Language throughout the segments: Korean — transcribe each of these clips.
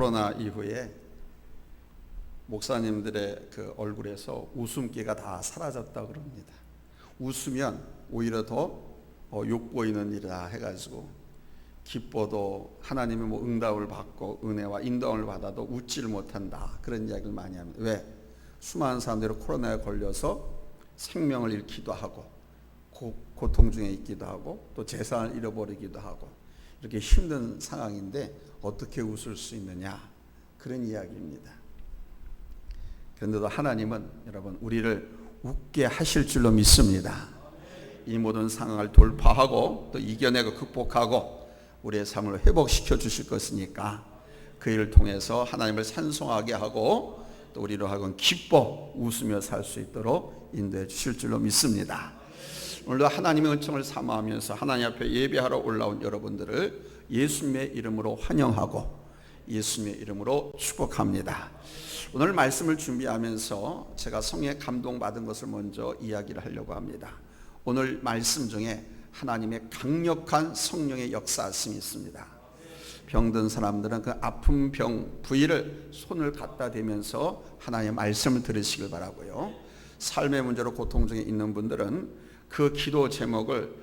코로나 이후에 목사님들의 그 얼굴에서 웃음기가 다 사라졌다 그럽니다. 웃으면 오히려 더 욕보이는 일이라 해가지고 기뻐도 하나님의 응답을 받고 은혜와 인도함을 받아도 웃지를 못한다, 그런 이야기를 많이 합니다. 왜? 수많은 사람들이 코로나에 걸려서 생명을 잃기도 하고 고통 중에 있기도 하고 또 재산을 잃어버리기도 하고 이렇게 힘든 상황인데 어떻게 웃을 수 있느냐, 그런 이야기입니다. 그런데도 하나님은 여러분 우리를 웃게 하실 줄로 믿습니다. 이 모든 상황을 돌파하고 또 이겨내고 극복하고 우리의 삶을 회복시켜 주실 것이니까 그 일을 통해서 하나님을 찬송하게 하고 또 우리로 하여금 기뻐 웃으며 살 수 있도록 인도해 주실 줄로 믿습니다. 오늘도 하나님의 은총을 사모하면서 하나님 앞에 예배하러 올라온 여러분들을 예수님의 이름으로 환영하고 예수님의 이름으로 축복합니다. 오늘 말씀을 준비하면서 제가 성령의 감동받은 것을 먼저 이야기를 하려고 합니다. 오늘 말씀 중에 하나님의 강력한 성령의 역사하심이 있습니다. 병든 사람들은 그 아픈 병 부위를 손을 갖다 대면서 하나님의 말씀을 들으시길 바라고요. 삶의 문제로 고통 중에 있는 분들은 그 기도 제목을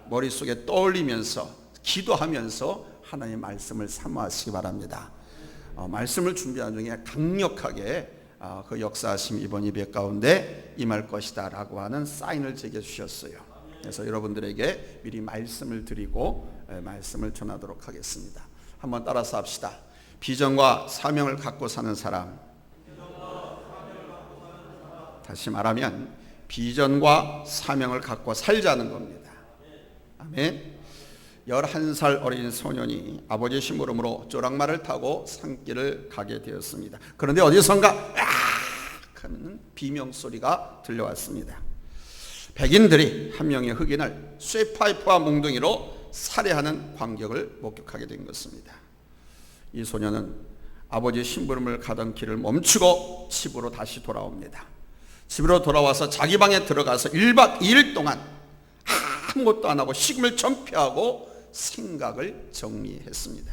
머릿속에 떠올리면서 기도하면서 하나님의 말씀을 사모하시기 바랍니다. 말씀을 준비한 중에 강력하게 그 역사하심 이번 예배 가운데 임할 것이다 라고 하는 사인을 제게 주셨어요. 그래서 여러분들에게 미리 말씀을 드리고 말씀을 전하도록 하겠습니다. 한번 따라서 합시다. 비전과 사명을 갖고 사는 사람. 다시 말하면 비전과 사명을 갖고 살자는 겁니다. 아멘. 11살 어린 소년이 아버지의 심부름으로 조랑말을 타고 산길을 가게 되었습니다. 그런데 어디선가 악 하는 비명소리가 들려왔습니다. 백인들이 한 명의 흑인을 쇠파이프와 몽둥이로 살해하는 광경을 목격하게 된 것입니다. 이 소년은 아버지의 심부름을 가던 길을 멈추고 집으로 다시 돌아옵니다. 집으로 돌아와서 자기 방에 들어가서 1박 2일 동안 아무것도 안 하고 식음을 전폐하고 생각을 정리했습니다.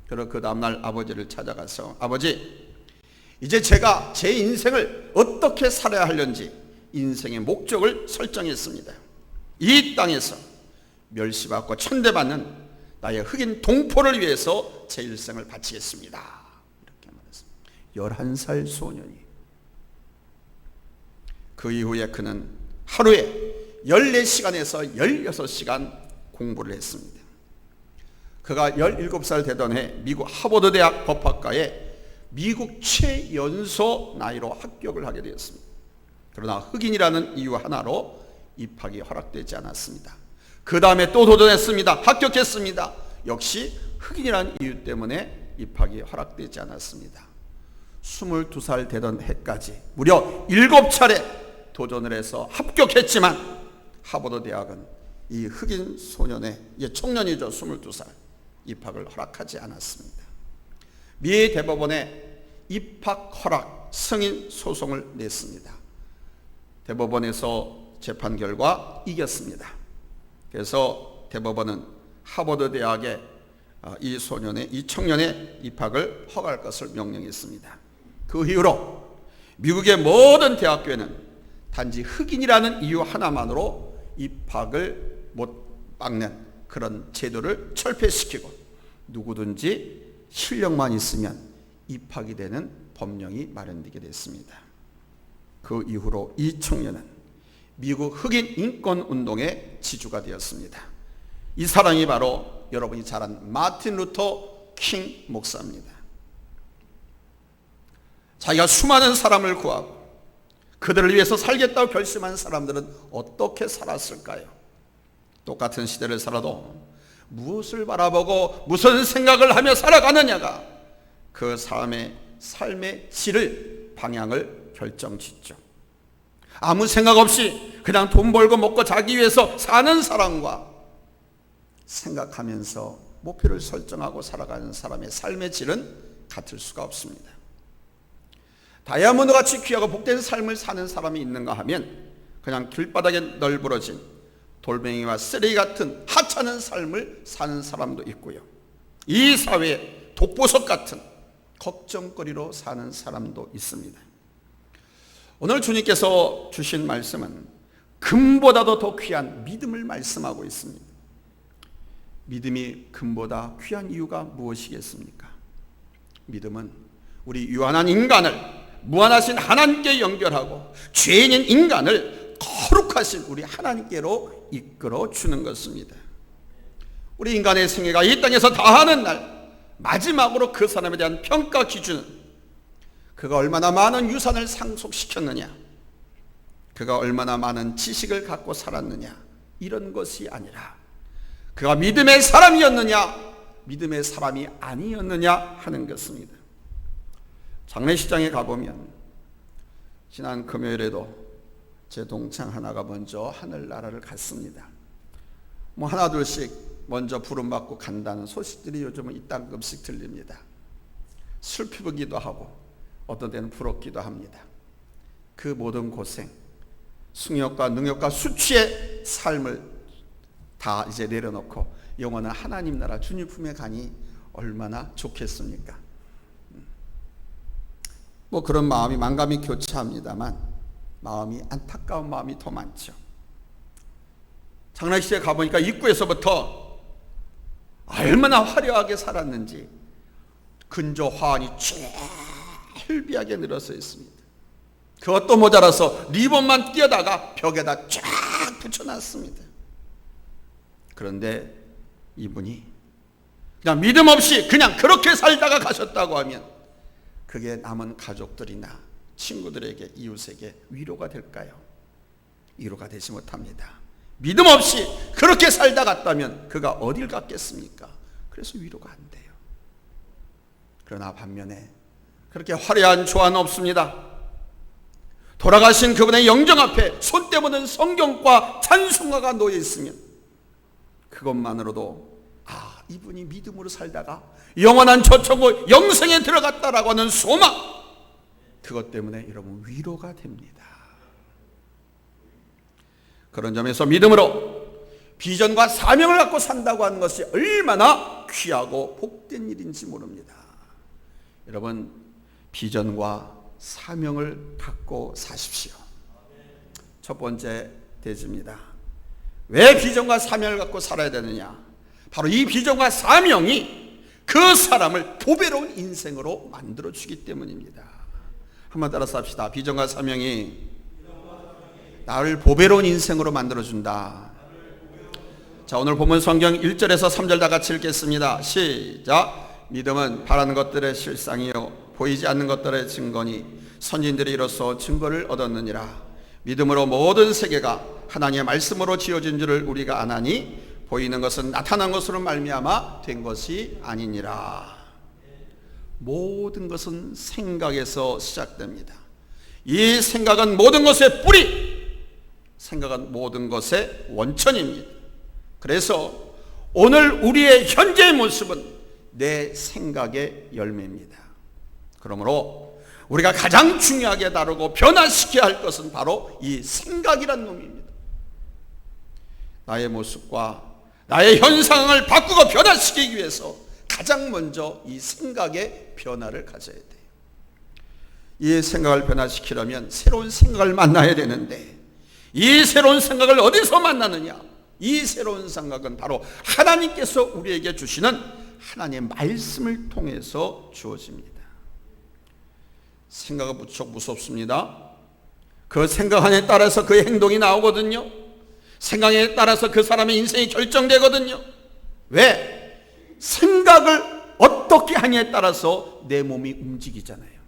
그리고 그 다음날 아버지를 찾아가서 아버지, 이제 제가 제 인생을 어떻게 살아야 하는지 인생의 목적을 설정했습니다. 이 땅에서 멸시받고 천대받는 나의 흑인 동포를 위해서 제 일생을 바치겠습니다. 이렇게 말했습니다. 11살 소년이. 그 이후에 그는 하루에 14시간에서 16시간 공부를 했습니다. 그가 17살 되던 해 미국 하버드 대학 법학과에 미국 최연소 나이로 합격을 하게 되었습니다. 그러나 흑인이라는 이유 하나로 입학이 허락되지 않았습니다. 그 다음에 또 도전했습니다. 합격했습니다. 역시 흑인이라는 이유 때문에 입학이 허락되지 않았습니다. 22살 되던 해까지 무려 7차례 도전을 해서 합격했지만 하버드 대학은 이 흑인 소년의, 이제 청년이죠, 22살, 입학을 허락하지 않았습니다. 미 대법원에 입학 허락 승인 소송을 냈습니다. 대법원에서 재판 결과 이겼습니다. 그래서 대법원은 하버드 대학에 이 청년의 입학을 허가할 것을 명령했습니다. 그 이후로 미국의 모든 대학교에는 단지 흑인이라는 이유 하나만으로 입학을 못 막는 그런 제도를 철폐시키고 누구든지 실력만 있으면 입학이 되는 법령이 마련되게 됐습니다. 그 이후로 이 청년은 미국 흑인 인권 운동의 지주가 되었습니다. 이 사람이 바로 여러분이 잘 아는 마틴 루터 킹 목사입니다. 자기가 수많은 사람을 구하고 그들을 위해서 살겠다고 결심한 사람들은 어떻게 살았을까요? 똑같은 시대를 살아도 무엇을 바라보고 무슨 생각을 하며 살아가느냐가 그 사람의 삶의 질을, 방향을 결정짓죠. 아무 생각 없이 그냥 돈 벌고 먹고 자기 위해서 사는 사람과 생각하면서 목표를 설정하고 살아가는 사람의 삶의 질은 같을 수가 없습니다. 다이아몬드같이 귀하고 복된 삶을 사는 사람이 있는가 하면 그냥 길바닥에 널브러진 돌멩이와 쓰레기 같은 하찮은 삶을 사는 사람도 있고요. 이 사회에 독보석 같은 걱정거리로 사는 사람도 있습니다. 오늘 주님께서 주신 말씀은 금보다도 더 귀한 믿음을 말씀하고 있습니다. 믿음이 금보다 귀한 이유가 무엇이겠습니까? 믿음은 우리 유한한 인간을 무한하신 하나님께 연결하고 죄인인 인간을 거룩하신 우리 하나님께로 이끌어 주는 것입니다. 우리 인간의 생애가 이 땅에서 다하는 날 마지막으로 그 사람에 대한 평가 기준은 그가 얼마나 많은 유산을 상속시켰느냐, 그가 얼마나 많은 지식을 갖고 살았느냐, 이런 것이 아니라 그가 믿음의 사람이었느냐 믿음의 사람이 아니었느냐 하는 것입니다. 장례식장에 가보면 지난 금요일에도 제 동창 하나가 먼저 하늘나라를 갔습니다. 하나 둘씩 먼저 부름받고 간다는 소식들이 요즘은 이따금씩 들립니다. 슬피기도 하고 어떤 때는 부럽기도 합니다. 그 모든 고생, 승욕과 능욕과 수치의 삶을 다 이제 내려놓고 영원한 하나님 나라 주님 품에 가니 얼마나 좋겠습니까? 그런 마음이 만감이 교차합니다만 마음이 안타까운 마음이 더 많죠. 장례식장에 가보니까 입구에서부터 얼마나 화려하게 살았는지 근조 화환이 철비하게 늘어서 있습니다. 그것도 모자라서 리본만 띄어다가 벽에다 쫙 붙여놨습니다. 그런데 이분이 그냥 믿음 없이 그냥 그렇게 살다가 가셨다고 하면 그게 남은 가족들이나 친구들에게, 이웃에게 위로가 될까요? 위로가 되지 못합니다. 믿음 없이 그렇게 살다 갔다면 그가 어딜 갔겠습니까? 그래서 위로가 안 돼요. 그러나 반면에 그렇게 화려한 조화는 없습니다. 돌아가신 그분의 영정 앞에 손때 묻은 성경과 찬송가가 놓여 있으면 그것만으로도 이분이 믿음으로 살다가 영원한 저천국 영생에 들어갔다라고 하는 소망, 그것 때문에 여러분 위로가 됩니다. 그런 점에서 믿음으로 비전과 사명을 갖고 산다고 하는 것이 얼마나 귀하고 복된 일인지 모릅니다. 여러분, 비전과 사명을 갖고 사십시오. 첫 번째 대지입니다. 왜 비전과 사명을 갖고 살아야 되느냐? 바로 이 비전과 사명이 그 사람을 보배로운 인생으로 만들어주기 때문입니다. 한번 따라서 합시다. 비전과 사명이 나를 보배로운 인생으로 만들어준다. 자, 오늘 본문 성경 1절에서 3절 다 같이 읽겠습니다. 시작. 믿음은 바라는 것들의 실상이요 보이지 않는 것들의 증거니 선진들이 이로써 증거를 얻었느니라. 믿음으로 모든 세계가 하나님의 말씀으로 지어진 줄을 우리가 아나니 보이는 것은 나타난 것으로 말미암아 된 것이 아니니라. 모든 것은 생각에서 시작됩니다. 이 생각은 모든 것의 뿌리, 생각은 모든 것의 원천입니다. 그래서 오늘 우리의 현재의 모습은 내 생각의 열매입니다. 그러므로 우리가 가장 중요하게 다루고 변화시켜야 할 것은 바로 이 생각이란 놈입니다. 나의 모습과 나의 현상을 바꾸고 변화시키기 위해서 가장 먼저 이 생각의 변화를 가져야 돼요. 이 생각을 변화시키려면 새로운 생각을 만나야 되는데 이 새로운 생각을 어디서 만나느냐? 이 새로운 생각은 바로 하나님께서 우리에게 주시는 하나님의 말씀을 통해서 주어집니다. 생각은 무척 무섭습니다. 그 생각 하나에 따라서 그의 행동이 나오거든요. 생각에 따라서 그 사람의 인생이 결정되거든요. 왜? 생각을 어떻게 하냐에 따라서 내 몸이 움직이잖아요.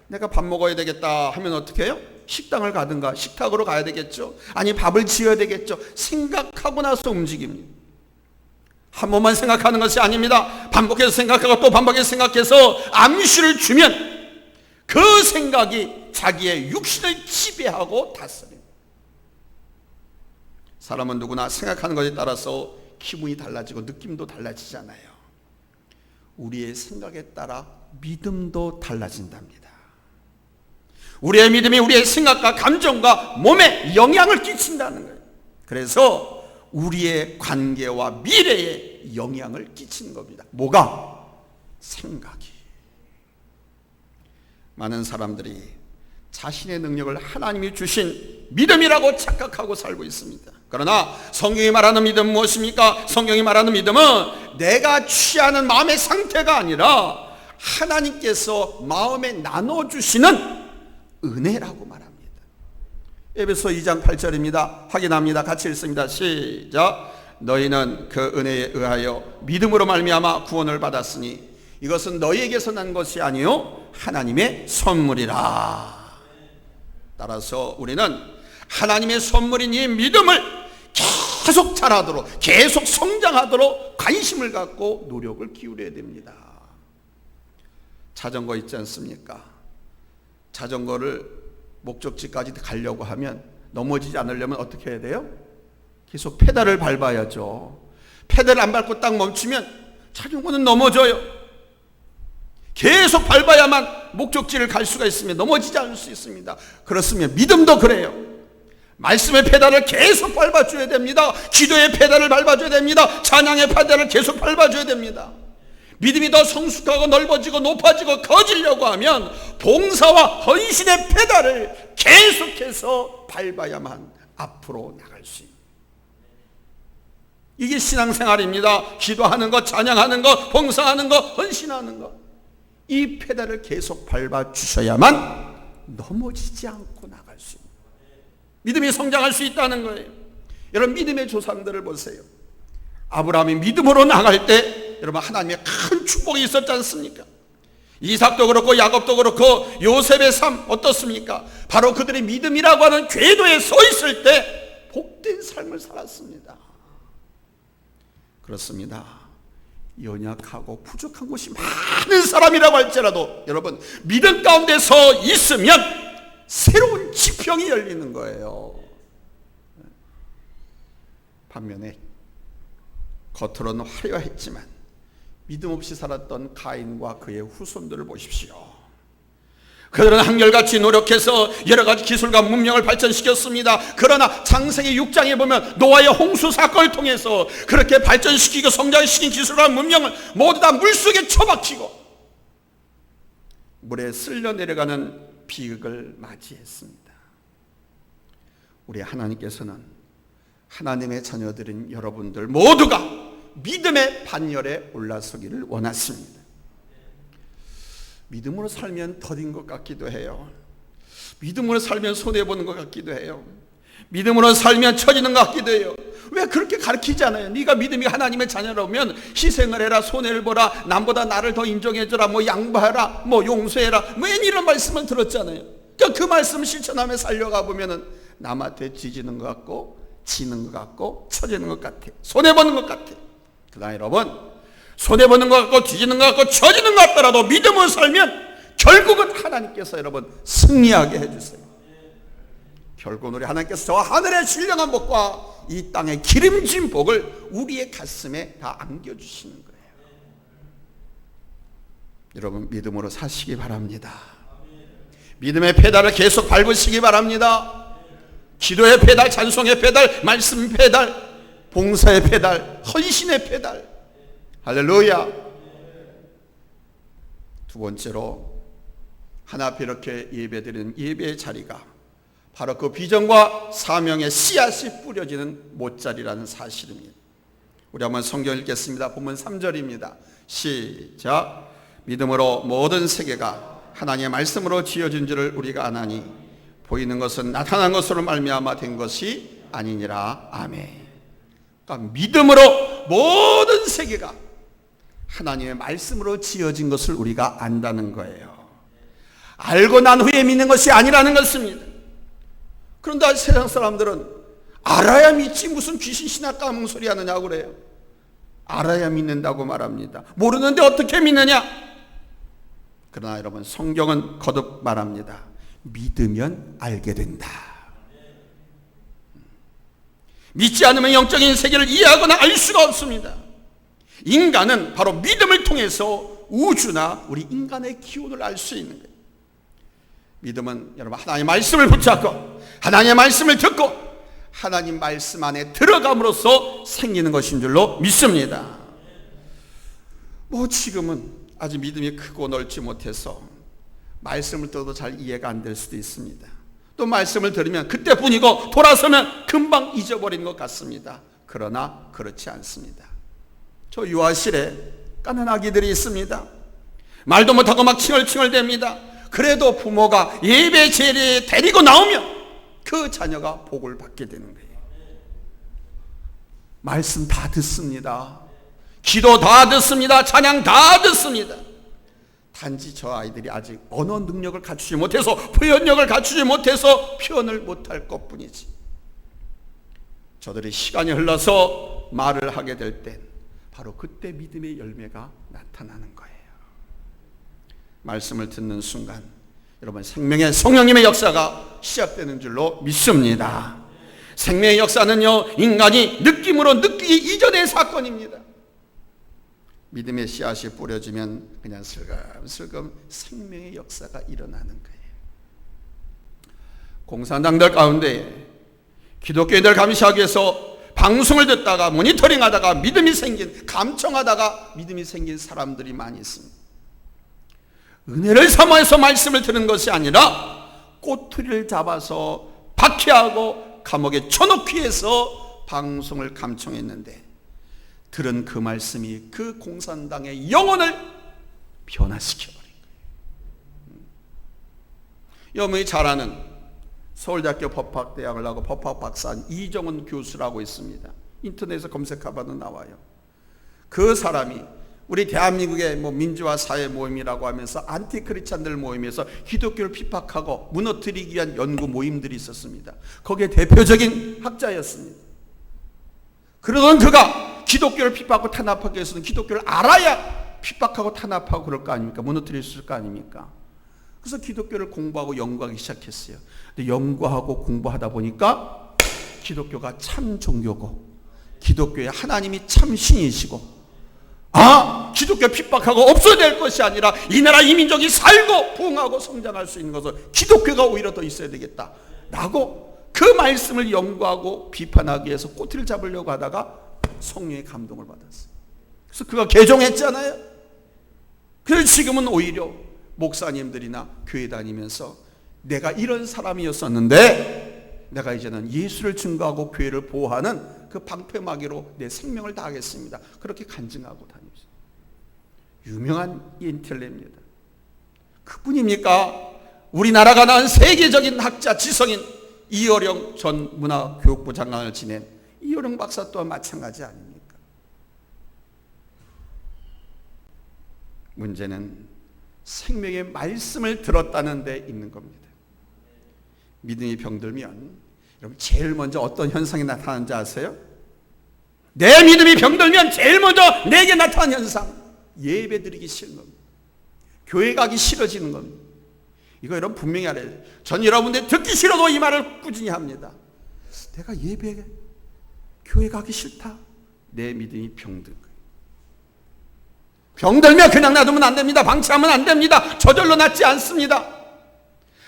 내가 밥 먹어야 되겠다 하면 어떻게 해요? 식당을 가든가 식탁으로 가야 되겠죠. 아니 밥을 지어야 되겠죠. 생각하고 나서 움직입니다. 한 번만 생각하는 것이 아닙니다. 반복해서 생각하고 또 반복해서 생각해서 암시를 주면 그 생각이 자기의 육신을 지배하고 다스립니다. 사람은 누구나 생각하는 것에 따라서 기분이 달라지고 느낌도 달라지잖아요. 우리의 생각에 따라 믿음도 달라진답니다. 우리의 믿음이 우리의 생각과 감정과 몸에 영향을 끼친다는 거예요. 그래서 우리의 관계와 미래에 영향을 끼치는 겁니다. 뭐가? 생각이. 많은 사람들이 자신의 능력을 하나님이 주신 믿음이라고 착각하고 살고 있습니다. 그러나 성경이 말하는 믿음은 무엇입니까? 성경이 말하는 믿음은 내가 취하는 마음의 상태가 아니라 하나님께서 마음에 나눠주시는 은혜라고 말합니다. 에베소 2장 8절입니다. 확인합니다. 같이 읽습니다. 시작. 너희는 그 은혜에 의하여 믿음으로 말미암아 구원을 받았으니 이것은 너희에게서 난 것이 아니요 하나님의 선물이라. 따라서 우리는 하나님의 선물인 이 믿음을 계속 자라도록, 계속 성장하도록 관심을 갖고 노력을 기울여야 됩니다. 자전거 있지 않습니까? 자전거를 목적지까지 가려고 하면 넘어지지 않으려면 어떻게 해야 돼요? 계속 페달을 밟아야죠. 페달을 안 밟고 딱 멈추면 자전거는 넘어져요. 계속 밟아야만 목적지를 갈 수가 있으며 넘어지지 않을 수 있습니다. 그렇으면 믿음도 그래요. 말씀의 페달을 계속 밟아줘야 됩니다. 기도의 페달을 밟아줘야 됩니다. 찬양의 페달을 계속 밟아줘야 됩니다. 믿음이 더 성숙하고 넓어지고 높아지고 커지려고 하면 봉사와 헌신의 페달을 계속해서 밟아야만 앞으로 나갈 수 있습니다. 이게 신앙생활입니다. 기도하는 것, 찬양하는 것, 봉사하는 것, 헌신하는 것. 이 페달을 계속 밟아주셔야만 넘어지지 않고 나갈 수 있습니다. 믿음이 성장할 수 있다는 거예요. 여러분 믿음의 조상들을 보세요. 아브라함이 믿음으로 나갈 때 여러분 하나님의 큰 축복이 있었지 않습니까? 이삭도 그렇고 야곱도 그렇고 요셉의 삶 어떻습니까? 바로 그들의 믿음이라고 하는 궤도에 서 있을 때 복된 삶을 살았습니다. 그렇습니다. 연약하고 부족한 곳이 많은 사람이라고 할지라도 여러분 믿음 가운데 서 있으면 새로운 지평이 열리는 거예요. 반면에 겉으로는 화려했지만 믿음 없이 살았던 가인과 그의 후손들을 보십시오. 그들은 한결같이 노력해서 여러 가지 기술과 문명을 발전시켰습니다. 그러나 창세기 6장에 보면 노아의 홍수 사건을 통해서 그렇게 발전시키고 성장시킨 기술과 문명을 모두 다 물속에 처박히고 물에 쓸려 내려가는 비극을 맞이했습니다. 우리 하나님께서는 하나님의 자녀들인 여러분들 모두가 믿음의 반열에 올라서기를 원하십니다. 믿음으로 살면 더딘 것 같기도 해요. 믿음으로 살면 손해보는 것 같기도 해요. 믿음으로 살면 처지는 것 같기도 해요. 왜 그렇게 가르치잖아요. 네가 믿음이 하나님의 자녀라면 희생을 해라, 손해를 보라, 남보다 나를 더 인정해줘라, 뭐 양보해라, 뭐 용서해라, 뭐 이런 말씀을 들었잖아요. 그러니까 그 말씀 실천하며 살려가 보면은 남한테 지지는 것 같고 지는 것 같고 처지는 것 같아. 손해보는 것 같아. 그러나 여러분 손해보는 것 같고 뒤지는 것 같고 처지는 것 같더라도 믿음으로 살면 결국은 하나님께서 여러분 승리하게 해주세요. 결국은 우리 하나님께서 저 하늘의 신령한 복과 이 땅의 기름진 복을 우리의 가슴에 다 안겨주시는 거예요. 여러분 믿음으로 사시기 바랍니다. 믿음의 페달을 계속 밟으시기 바랍니다. 기도의 페달, 찬송의 페달, 말씀 페달, 봉사의 페달, 헌신의 페달. 할렐루야. 두 번째로 하나 앞에 이렇게 예배드리는 예배의 자리가 바로 그 비전과 사명의 씨앗이 뿌려지는 못자리라는 사실입니다. 우리 한번 성경 읽겠습니다. 본문 3절입니다. 시작. 믿음으로 모든 세계가 하나님의 말씀으로 지어진 줄을 우리가 아나니 보이는 것은 나타난 것으로 말미암아 된 것이 아니니라. 아멘. 그러니까 믿음으로 모든 세계가 하나님의 말씀으로 지어진 것을 우리가 안다는 거예요. 알고 난 후에 믿는 것이 아니라는 것입니다. 그런데 세상 사람들은 알아야 믿지 무슨 귀신 신학 까뭉소리 하느냐고 그래요. 알아야 믿는다고 말합니다. 모르는데 어떻게 믿느냐? 그러나 여러분 성경은 거듭 말합니다. 믿으면 알게 된다. 믿지 않으면 영적인 세계를 이해하거나 알 수가 없습니다. 인간은 바로 믿음을 통해서 우주나 우리 인간의 기운을 알 수 있는 거예요. 믿음은 여러분 하나님의 말씀을 붙잡고 하나님의 말씀을 듣고 하나님 말씀 안에 들어감으로써 생기는 것인 줄로 믿습니다. 뭐 지금은 아직 믿음이 크고 넓지 못해서 말씀을 들어도 잘 이해가 안 될 수도 있습니다. 또 말씀을 들으면 그때뿐이고 돌아서면 금방 잊어버린 것 같습니다. 그러나 그렇지 않습니다. 저 유아실에 까는 아기들이 있습니다. 말도 못하고 막 칭얼칭얼댑니다. 그래도 부모가 예배 제리에 데리고 나오면 그 자녀가 복을 받게 되는 거예요. 말씀 다 듣습니다. 기도 다 듣습니다. 찬양 다 듣습니다. 단지 저 아이들이 아직 언어 능력을 갖추지 못해서, 표현력을 갖추지 못해서 표현을 못할 것뿐이지. 저들이 시간이 흘러서 말을 하게 될 땐 바로 그때 믿음의 열매가 나타나는 거예요. 말씀을 듣는 순간 여러분, 생명의 성령님의 역사가 시작되는 줄로 믿습니다. 생명의 역사는요, 인간이 느낌으로 느끼기 이전의 사건입니다. 믿음의 씨앗이 뿌려지면 그냥 슬금슬금 생명의 역사가 일어나는 거예요. 공산당들 가운데 기독교인들 감시하기 위해서 방송을 듣다가 모니터링하다가 믿음이 생긴, 감청하다가 믿음이 생긴 사람들이 많이 있습니다. 은혜를 삼아서 말씀을 듣는 것이 아니라 꼬투리를 잡아서 박해하고 감옥에 쳐넣기 위해서 방송을 감청했는데, 들은 그 말씀이 그 공산당의 영혼을 변화시켜버린 거예요. 여러분이 잘 아는 서울대학교 법학대학을 나고 법학 박사한 이정은 교수라고 있습니다. 인터넷에서 검색해봐도 나와요. 그 사람이 우리 대한민국의 민주화 사회 모임이라고 하면서 안티크리스찬들 모임에서 기독교를 핍박하고 무너뜨리기 위한 연구 모임들이 있었습니다. 거기에 대표적인 학자였습니다. 그러던 그가 기독교를 핍박하고 탄압하기 위해서는 기독교를 알아야 핍박하고 탄압하고 그럴 거 아닙니까? 무너뜨릴 수 있을 거 아닙니까? 그래서 기독교를 공부하고 연구하기 시작했어요. 근데 연구하고 공부하다 보니까 기독교가 참 종교고, 기독교의 하나님이 참 신이시고, 기독교 핍박하고 없어야 될 것이 아니라 이 나라 이 민족이 살고 부흥하고 성장할 수 있는 것은 기독교가 오히려 더 있어야 되겠다 라고 그 말씀을 연구하고 비판하기 위해서 꼬투리를 잡으려고 하다가 성령의 감동을 받았어요. 그래서 그가 개종했잖아요. 그래서 지금은 오히려 목사님들이나 교회 다니면서 내가 이런 사람이었었는데 내가 이제는 예수를 증거하고 교회를 보호하는 그 방패막이로 내 생명을 다하겠습니다. 그렇게 간증하고 다니죠. 유명한 인텔레입니다. 그뿐입니까? 우리나라가 낳은 세계적인 학자 지성인 이어령 전 문화교육부 장관을 지낸 이어령 박사 또한 마찬가지 아닙니까? 문제는 생명의 말씀을 들었다는 데 있는 겁니다. 믿음이 병들면 여러분 제일 먼저 어떤 현상이 나타나는지 아세요? 내 믿음이 병들면 제일 먼저 내게 나타나는 현상, 예배 드리기 싫은 겁니다. 교회 가기 싫어지는 겁니다. 이거 여러분 분명히 알아야 돼요. 전 여러분들 듣기 싫어도 이 말을 꾸준히 합니다. 내가 예배 교회 가기 싫다. 내 믿음이 병든 거예요. 병들면 그냥 놔두면 안 됩니다. 방치하면 안 됩니다. 저절로 낫지 않습니다.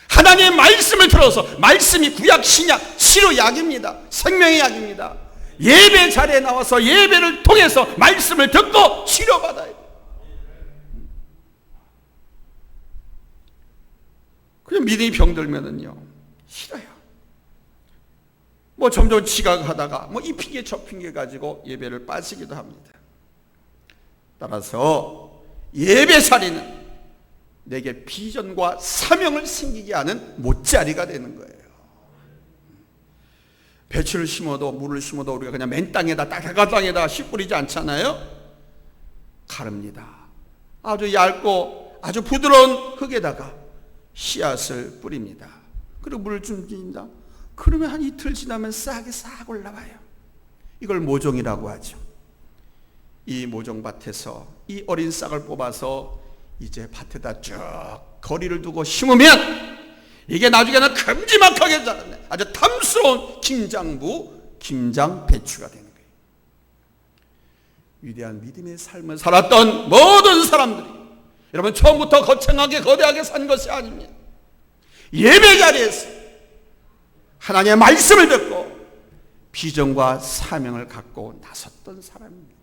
하나님의 말씀을 들어서, 말씀이 구약, 신약, 치료 약입니다. 생명의 약입니다. 예배 자리에 나와서 예배를 통해서 말씀을 듣고 치료받아야 돼요. 그냥 믿음이 병들면은요, 싫어요. 점점 지각하다가 이 핑계 저 핑계 가지고 예배를 빠지기도 합니다. 따라서 예배 자리는 내게 비전과 사명을 생기게 하는 못자리가 되는 거예요. 배추를 심어도 물을 심어도 우리가 그냥 맨 땅에다 딱딱한 땅에다 씨 뿌리지 않잖아요. 가릅니다. 아주 얇고 아주 부드러운 흙에다가 씨앗을 뿌립니다. 그리고 물을 좀 줍니다. 그러면 한 이틀 지나면 싹이 싹 올라와요. 이걸 모종이라고 하죠. 이 모종밭에서 이 어린 싹을 뽑아서 이제 밭에다 쭉 거리를 두고 심으면 이게 나중에는 큼지막하게 자라네. 아주 탐스러운 김장부, 김장배추가 되는 거예요. 위대한 믿음의 삶을 살았던 모든 사람들이 여러분 처음부터 거창하게 거대하게 산 것이 아닙니다. 예배 자리에서 하나님의 말씀을 듣고 비전과 사명을 갖고 나섰던 사람입니다.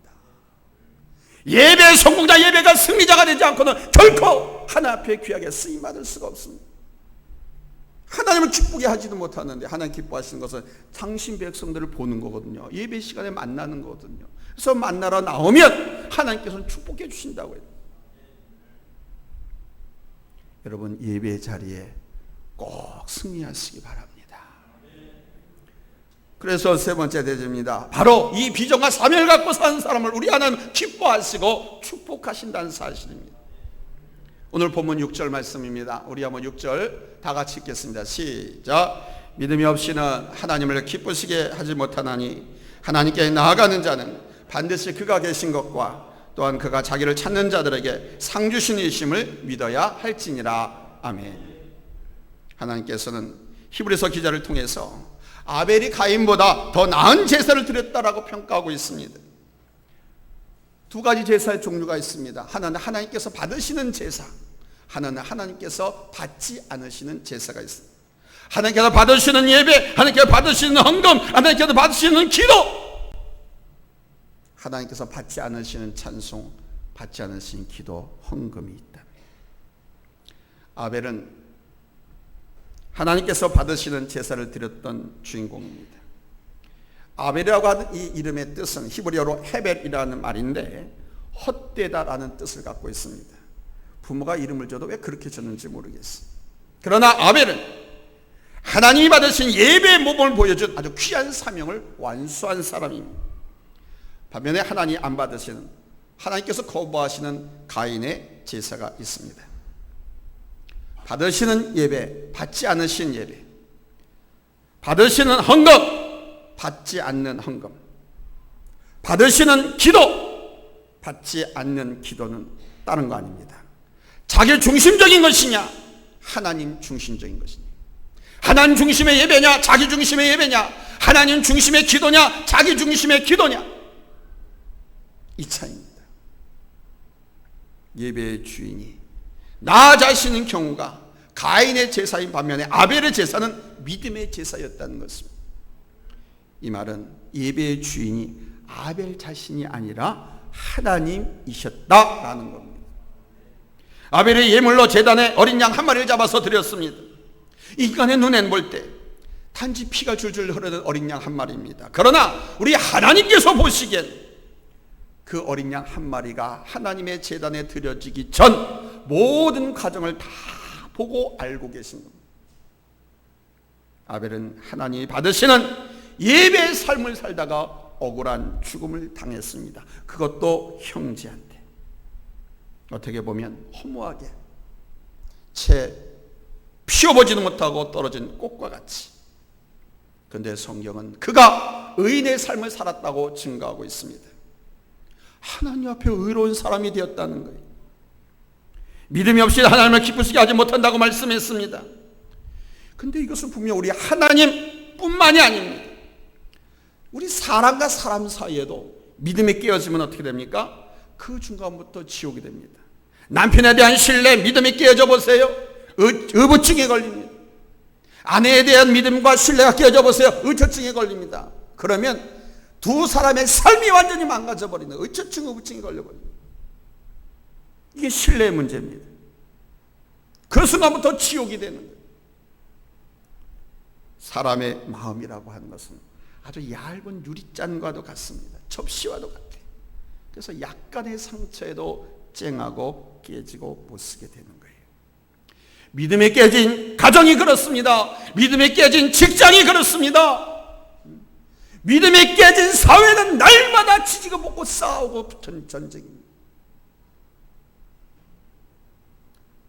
예배의 성공자, 예배가 승리자가 되지 않고는 결코 하나님 앞에 귀하게 쓰임받을 수가 없습니다. 하나님을 기쁘게 하지도 못하는데 하나님 기뻐하시는 것은 당신 백성들을 보는 거거든요. 예배 시간에 만나는 거거든요. 그래서 만나러 나오면 하나님께서는 축복해 주신다고 해요. 여러분 예배 자리에 꼭 승리하시기 바랍니다. 그래서 세 번째 대접입니다. 바로 이 비전과 사명을 갖고 사는 사람을 우리 하나님 기뻐하시고 축복하신다는 사실입니다. 오늘 본문 6절 말씀입니다. 우리 한번 6절 다 같이 읽겠습니다. 시작. 믿음이 없이는 하나님을 기쁘시게 하지 못하나니 하나님께 나아가는 자는 반드시 그가 계신 것과 또한 그가 자기를 찾는 자들에게 상 주시는 이심을 믿어야 할지니라. 아멘. 하나님께서는 히브리서 기자를 통해서 아벨이 가인보다 더 나은 제사를 드렸다라고 평가하고 있습니다. 두 가지 제사의 종류가 있습니다. 하나는 하나님께서 받으시는 제사, 하나는 하나님께서 받지 않으시는 제사가 있습니다. 하나님께서 받으시는 예배, 하나님께서 받으시는 헌금, 하나님께서 받으시는 기도, 하나님께서 받지 않으시는 찬송, 받지 않으시는 기도, 헌금이 있다. 아벨은 하나님께서 받으시는 제사를 드렸던 주인공입니다. 아벨이라고 하는 이 이름의 뜻은 히브리어로 헤벨이라는 말인데 헛되다라는 뜻을 갖고 있습니다. 부모가 이름을 줘도 왜 그렇게 줬는지 모르겠어요. 그러나 아벨은 하나님이 받으신 예배의 모범을 보여준 아주 귀한 사명을 완수한 사람입니다. 반면에 하나님이 안 받으시는, 하나님께서 거부하시는 가인의 제사가 있습니다. 받으시는 예배, 받지 않으신 예배, 받으시는 헌금, 받지 않는 헌금, 받으시는 기도, 받지 않는 기도는 다른 거 아닙니다. 자기 중심적인 것이냐, 하나님 중심적인 것이냐, 하나님 중심의 예배냐, 자기 중심의 예배냐, 하나님 중심의 기도냐, 자기 중심의 기도냐, 이 차이입니다. 예배의 주인이 나 자신인 경우가 가인의 제사인 반면에 아벨의 제사는 믿음의 제사였다는 것입니다. 이 말은 예배의 주인이 아벨 자신이 아니라 하나님이셨다라는 겁니다. 아벨의 예물로 제단에 어린 양 한 마리를 잡아서 드렸습니다. 인간의 눈엔 볼 때 단지 피가 줄줄 흐르는 어린 양 한 마리입니다. 그러나 우리 하나님께서 보시기엔 그 어린 양 한 마리가 하나님의 제단에 드려지기 전 모든 과정을 다 보고 알고 계신 겁니다. 아벨은 하나님이 받으시는 예배의 삶을 살다가 억울한 죽음을 당했습니다. 그것도 형제한테. 어떻게 보면 허무하게 채 피워보지도 못하고 떨어진 꽃과 같이. 그런데 성경은 그가 의인의 삶을 살았다고 증거하고 있습니다. 하나님 앞에 의로운 사람이 되었다는 거예요. 믿음이 없이 하나님을 기쁘시게 하지 못한다고 말씀했습니다. 근데 이것은 분명 우리 하나님뿐만이 아닙니다. 우리 사람과 사람 사이에도 믿음이 깨어지면 어떻게 됩니까? 그 중간부터 지옥이 됩니다. 남편에 대한 신뢰, 믿음이 깨어져 보세요. 의부증에 걸립니다. 아내에 대한 믿음과 신뢰가 깨어져 보세요. 의처증에 걸립니다. 그러면 두 사람의 삶이 완전히 망가져 버리는 의처증, 의부증이 걸려버립니다. 이게 신뢰의 문제입니다. 그 순간부터 지옥이 되는 거예요. 사람의 마음이라고 하는 것은 아주 얇은 유리잔과도 같습니다. 접시와도 같아요. 그래서 약간의 상처에도 쨍하고 깨지고 못쓰게 되는 거예요. 믿음에 깨진 가정이 그렇습니다. 믿음에 깨진 직장이 그렇습니다. 믿음에 깨진 사회는 날마다 지지고 볶고 싸우고 전쟁입니다.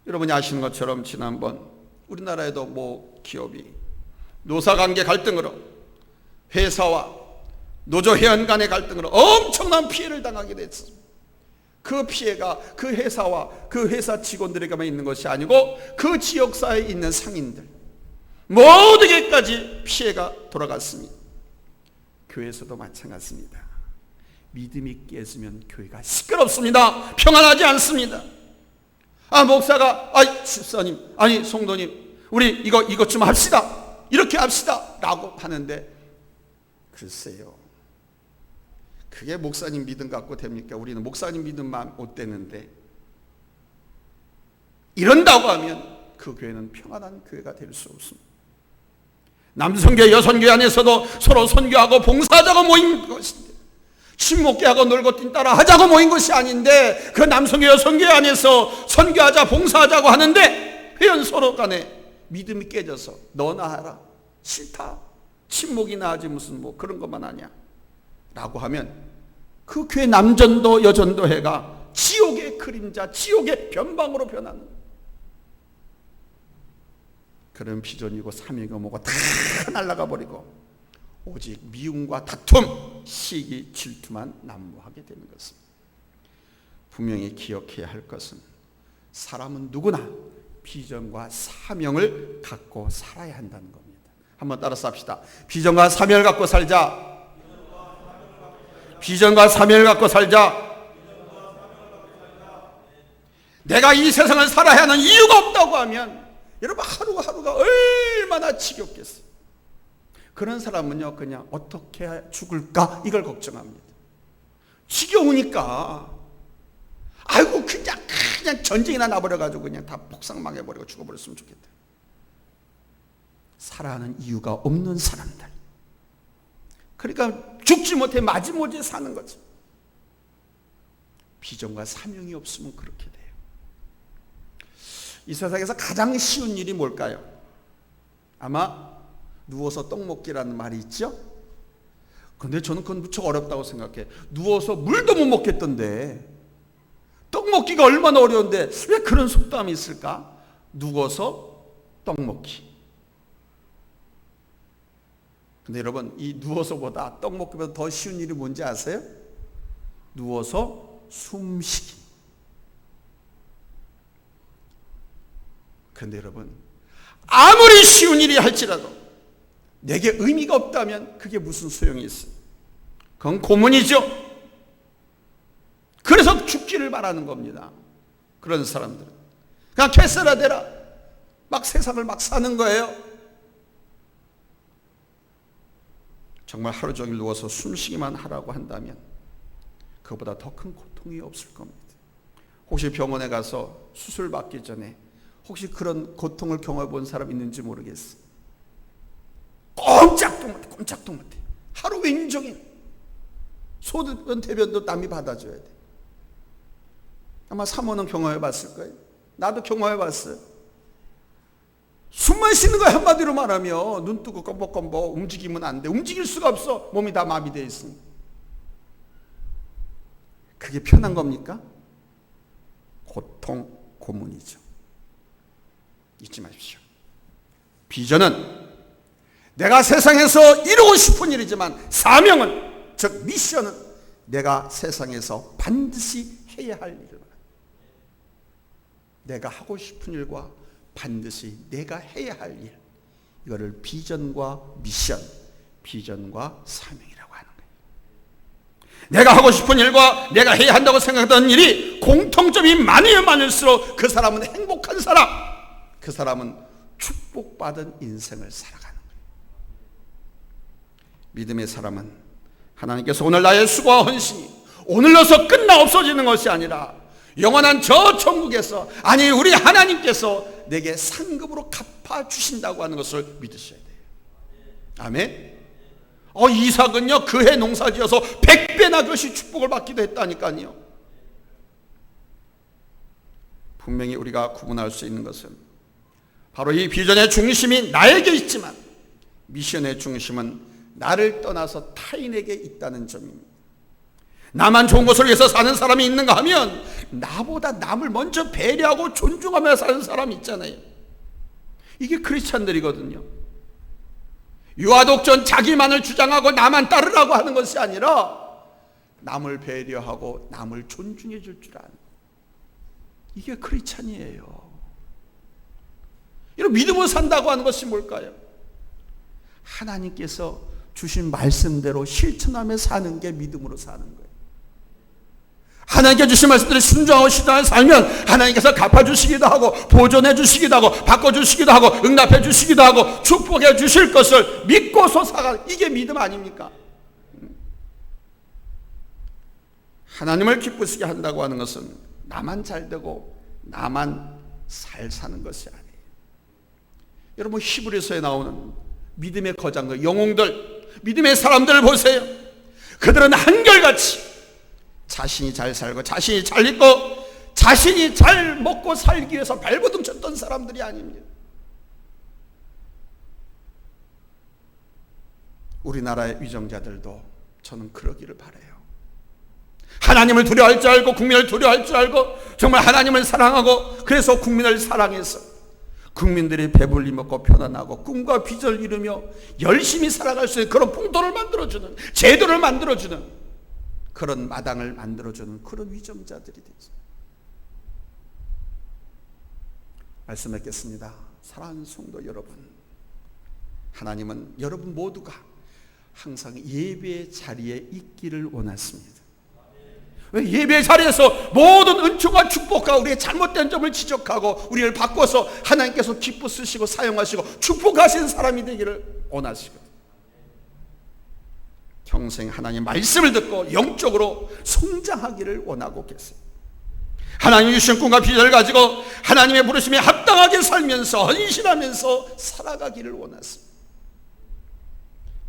여러분이 아시는 것처럼 지난번 우리나라에도 기업이 노사관계 갈등으로 회사와 노조회원 간의 갈등으로 엄청난 피해를 당하게 됐습니다. 그 피해가 그 회사와 그 회사 직원들에게만 있는 것이 아니고 그 지역사회에 있는 상인들 모두에게까지 피해가 돌아갔습니다. 교회에서도 마찬가지입니다. 믿음이 깨지면 교회가 시끄럽습니다. 평안하지 않습니다. 목사가 집사님, 성도님, 우리 이것 좀 합시다. 이렇게 합시다. 라고 하는데 글쎄요. 그게 목사님 믿음 갖고 됩니까? 우리는 목사님 믿음만 못 되는데 이런다고 하면 그 교회는 평안한 교회가 될 수 없습니다. 남성교회, 여성교회 안에서도 서로 선교하고 봉사하자고 모인 것인데, 친목교회하고 놀고 뛴따라 하자고 모인 것이 아닌데, 그 남성교회, 여성교회 안에서 선교하자, 봉사하자고 하는데 회원 서로 간에 믿음이 깨져서 너나 하라, 싫다, 친목이나 하지 무슨 뭐 그런 것만 하냐 라고 하면 그 교회 남전도 여전도 해가 지옥의 그림자, 지옥의 변방으로 변하는 그런 비전이고 사명이고 뭐가 다 날아가 버리고 오직 미움과 다툼, 시기, 질투만 난무하게 되는 것입니다. 분명히 기억해야 할 것은 사람은 누구나 비전과 사명을 갖고 살아야 한다는 겁니다. 한번 따라서 합시다. 비전과 사명을 갖고 살자. 비전과 사명을 갖고 살자. 내가 이 세상을 살아야 하는 이유가 없다고 하면 여러분 하루하루가 얼마나 지겹겠어요. 그런 사람은요 그냥 어떻게 죽을까 이걸 걱정합니다. 지겨우니까 아이고 그냥 전쟁이나 나버려가지고 그냥 다 폭삭망해버리고 죽어버렸으면 좋겠다. 살아가는 이유가 없는 사람들, 그러니까 죽지 못해 마지못해 사는 거죠. 비전과 사명이 없으면 그렇게 돼요. 이 세상에서 가장 쉬운 일이 뭘까요? 아마 누워서 떡 먹기라는 말이 있죠? 그런데 저는 그건 무척 어렵다고 생각해. 누워서 물도 못 먹겠던데 떡 먹기가 얼마나 어려운데 왜 그런 속담이 있을까? 누워서 떡 먹기. 근데 여러분, 이 누워서보다 떡 먹기보다 더 쉬운 일이 뭔지 아세요? 누워서 숨쉬기. 그런데 여러분, 아무리 쉬운 일이 할지라도 내게 의미가 없다면 그게 무슨 소용이 있어요? 그건 고문이죠. 그래서 죽기를 바라는 겁니다. 그런 사람들은 그냥 캐세라 되라 막 세상을 막 사는 거예요. 정말 하루 종일 누워서 숨쉬기만 하라고 한다면 그보다 더 큰 고통이 없을 겁니다. 혹시 병원에 가서 수술 받기 전에 혹시 그런 고통을 경험해 본 사람 있는지 모르겠어요. 꼼짝도 못해. 하루 왼종일 소변 대변도 남이 받아줘야 돼. 아마 사모는 경험해 봤을 거예요. 나도 경험해 봤어요. 숨만 쉬는 거야. 한마디로 말하면 눈 뜨고 껌벅껌벅 움직이면 안 돼. 움직일 수가 없어. 몸이 다 마비되어 있으니. 그게 편한 겁니까? 고통, 고문이죠. 잊지 마십시오. 비전은 내가 세상에서 이루고 싶은 일이지만 사명은, 즉 미션은 내가 세상에서 반드시 해야 할 일을, 내가 하고 싶은 일과 반드시 내가 해야 할 일, 이거를 비전과 미션, 비전과 사명이라고 하는 거예요. 내가 하고 싶은 일과 내가 해야 한다고 생각했던 일이 공통점이 많으면 많을수록 그 사람은 행복한 사람, 그 사람은 축복받은 인생을 살아가는 거예요. 믿음의 사람은 하나님께서 오늘 나의 수고와 헌신이 오늘로서 끝나 없어지는 것이 아니라 영원한 저 천국에서, 아니 우리 하나님께서 내게 상급으로 갚아주신다고 하는 것을 믿으셔야 돼요. 아멘. 이삭은요 그해 농사지어서 100배나 그것이 축복을 받기도 했다니까요. 분명히 우리가 구분할 수 있는 것은 바로 이 비전의 중심이 나에게 있지만 미션의 중심은 나를 떠나서 타인에게 있다는 점입니다. 나만 좋은 것을 위해서 사는 사람이 있는가 하면 나보다 남을 먼저 배려하고 존중하며 사는 사람이 있잖아요. 이게 크리스찬들이거든요. 유아독전 자기만을 주장하고 나만 따르라고 하는 것이 아니라 남을 배려하고 남을 존중해 줄 줄 아는, 이게 크리스찬이에요. 이런 믿음으로 산다고 하는 것이 뭘까요? 하나님께서 주신 말씀대로 실천하며 사는 게 믿음으로 사는 거예요. 하나님께 주신 말씀대로 순종하고 실천하며 살면 하나님께서 갚아주시기도 하고 보존해 주시기도 하고 바꿔주시기도 하고 응답해 주시기도 하고 축복해 주실 것을 믿고서 살아가는, 이게 믿음 아닙니까? 하나님을 기쁘시게 한다고 하는 것은 나만 잘되고 나만 잘 사는 것이 아니에요. 여러분, 히브리서에 나오는 믿음의 거장들, 영웅들, 믿음의 사람들을 보세요. 그들은 한결같이 자신이 잘 살고 자신이 잘 있고 자신이 잘 먹고 살기 위해서 발버둥 쳤던 사람들이 아닙니다. 우리나라의 위정자들도 저는 그러기를 바라요. 하나님을 두려워할 줄 알고 국민을 두려워할 줄 알고 정말 하나님을 사랑하고 그래서 국민을 사랑해서 국민들이 배불리 먹고 편안하고 꿈과 비전을 이루며 열심히 살아갈 수 있는 그런 풍토를 만들어주는, 제도를 만들어주는 그런 마당을 만들어주는 그런 위정자들이 되죠. 말씀했겠습니다. 사랑하는 성도 여러분, 하나님은 여러분 모두가 항상 예배의 자리에 있기를 원하십니다. 왜? 예배의 자리에서 모든 은총과 축복과 우리의 잘못된 점을 지적하고 우리를 바꿔서 하나님께서 기뻐 쓰시고 사용하시고 축복하시는 사람이 되기를 원하시거든요. 평생 하나님 말씀을 듣고 영적으로 성장하기를 원하고 계세요. 하나님이 주신 꿈과 비전을 가지고 하나님의 부르심에 합당하게 살면서 헌신하면서 살아가기를 원하십니다.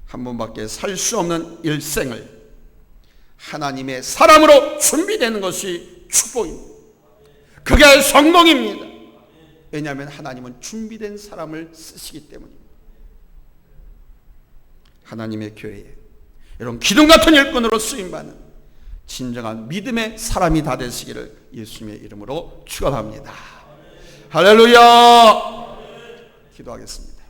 한 번밖에 살 수 없는 일생을 하나님의 사람으로 준비되는 것이 축복입니다. 그게 성공입니다. 왜냐하면 하나님은 준비된 사람을 쓰시기 때문입니다. 하나님의 교회에 이런 기둥 같은 일꾼으로 쓰임받는 진정한 믿음의 사람이 다 되시기를 예수님의 이름으로 축원합니다. 할렐루야. 기도하겠습니다.